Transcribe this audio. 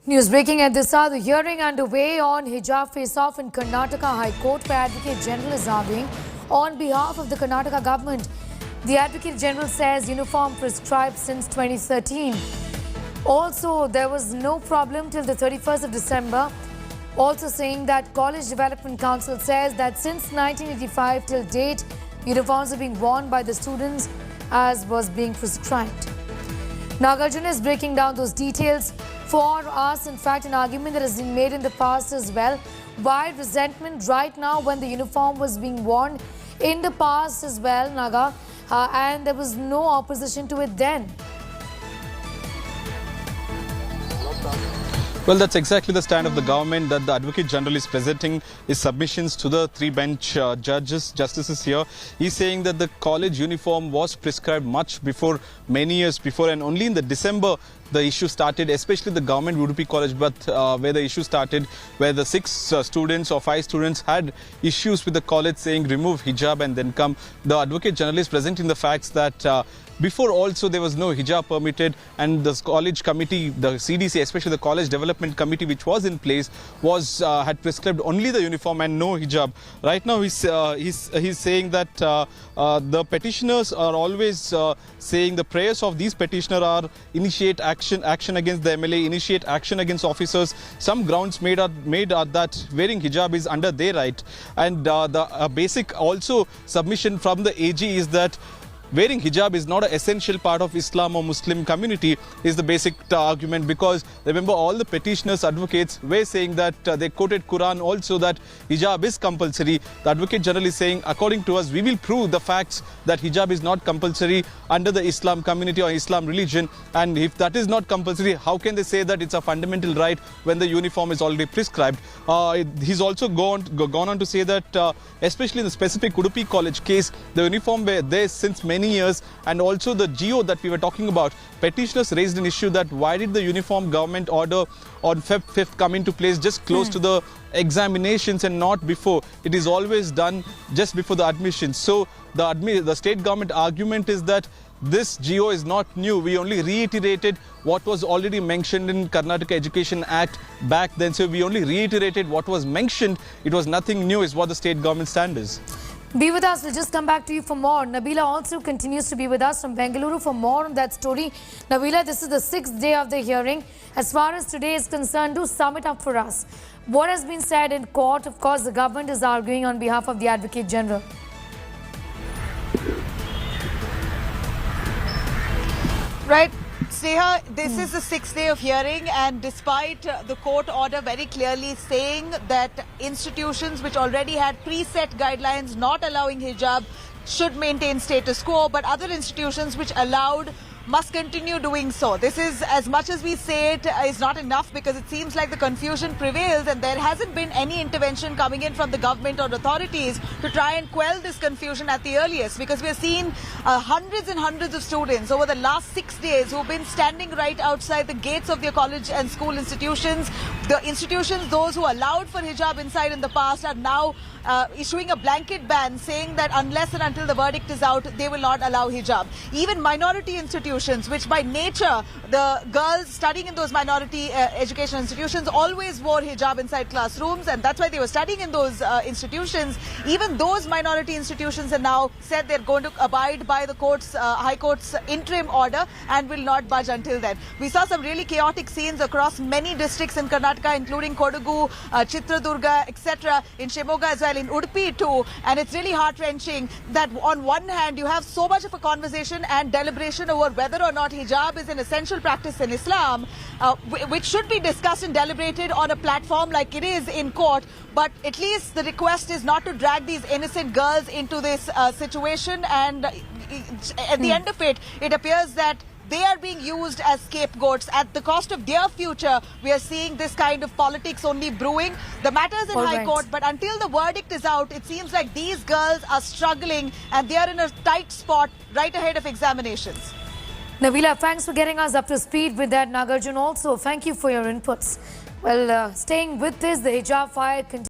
News breaking at this hour, the hearing underway on hijab face-off in Karnataka High Court, where Advocate General is arguing on behalf of the Karnataka government. The Advocate General says uniform prescribed since 2013. Also, there was no problem till the 31st of December. Also saying that College Development Council says that since 1985 till date, uniforms are being worn by the students as was being prescribed. Nagarjuna is breaking down those details for us. In fact, an argument that has been made in the past as well. Why resentment right now when the uniform was being worn in the past as well, Naga, and there was no opposition to it then? Well, that's exactly the stand of the government, that the Advocate General is presenting his submissions to the three-bench justices here. He's saying that the college uniform was prescribed much before, many years before, and only in the December the issue started, especially the government Udupi college, but where the issue started, where the 6 students or 5 students had issues with the college saying remove hijab and then come. The Advocate General is presenting the facts that before also there was no hijab permitted, and the college committee, the CDC, especially the College Development Committee which was in place, was had prescribed only the uniform and no hijab. Right now he's saying that the petitioners are always saying the prayers of these petitioners are initiate action against the MLA, initiate action against officers. Some grounds made are that wearing hijab is under their right, and the basic also submission from the AG is that wearing hijab is not an essential part of Islam or Muslim community, is the basic argument, because remember all the petitioners, advocates were saying that they quoted Quran also that hijab is compulsory. The Advocate General is saying, according to us, we will prove the facts that hijab is not compulsory under the Islam community or Islam religion, and if that is not compulsory, how can they say that it's a fundamental right when the uniform is already prescribed? He's also gone on to say that especially in the specific Udupi college case, the uniform were there since many years, and also the GO that we were talking about, petitioners raised an issue that why did the uniform government order on Feb 5th come into place just close to the examinations and not before? It is always done just before the admission. So the state government argument is that this GO is not new. We only reiterated what was already mentioned in Karnataka Education Act back then. So we only reiterated what was mentioned. It was nothing new, is what the state government stand is. Be with us. We'll just come back to you for more. Nabila also continues to be with us from Bengaluru for more on that story. Nabila, this is the 6th day of the hearing. As far as today is concerned, do sum it up for us. What has been said in court? Of course, the government is arguing on behalf of the Advocate General. Right. Sneha, this is the 6th day of hearing, and despite the court order very clearly saying that institutions which already had preset guidelines not allowing hijab should maintain status quo, but other institutions which allowed must continue doing so. This is, as much as we say it, is not enough, because it seems like the confusion prevails and there hasn't been any intervention coming in from the government or authorities to try and quell this confusion at the earliest, because we are seeing hundreds and hundreds of students over the last 6 days who've been standing right outside the gates of their college and school institutions. The institutions, those who allowed for hijab inside in the past, are now issuing a blanket ban saying that unless and until the verdict is out, they will not allow hijab. Even minority institutions, which by nature, the girls studying in those minority education institutions always wore hijab inside classrooms, and that's why they were studying in those institutions. Even those minority institutions have now said they're going to abide by the court's, High Court's interim order and will not budge until then. We saw some really chaotic scenes across many districts in Karnataka, including Kodagu, Chitradurga, etc., in Shimoga as well, in Udupi too, and it's really heart-wrenching that on one hand you have so much of a conversation and deliberation over whether or not hijab is an essential practice in Islam, which should be discussed and deliberated on a platform like it is in court, but at least the request is not to drag these innocent girls into this situation, and at the end of it, it appears that they are being used as scapegoats at the cost of their future. We are seeing this kind of politics only brewing. The matter's in High Court, but until the verdict is out, it seems like these girls are struggling and they are in a tight spot right ahead of examinations. Nabila, thanks for getting us up to speed with that. Nagarjuna also, thank you for your inputs. Well, staying with this, the hijab fire continues.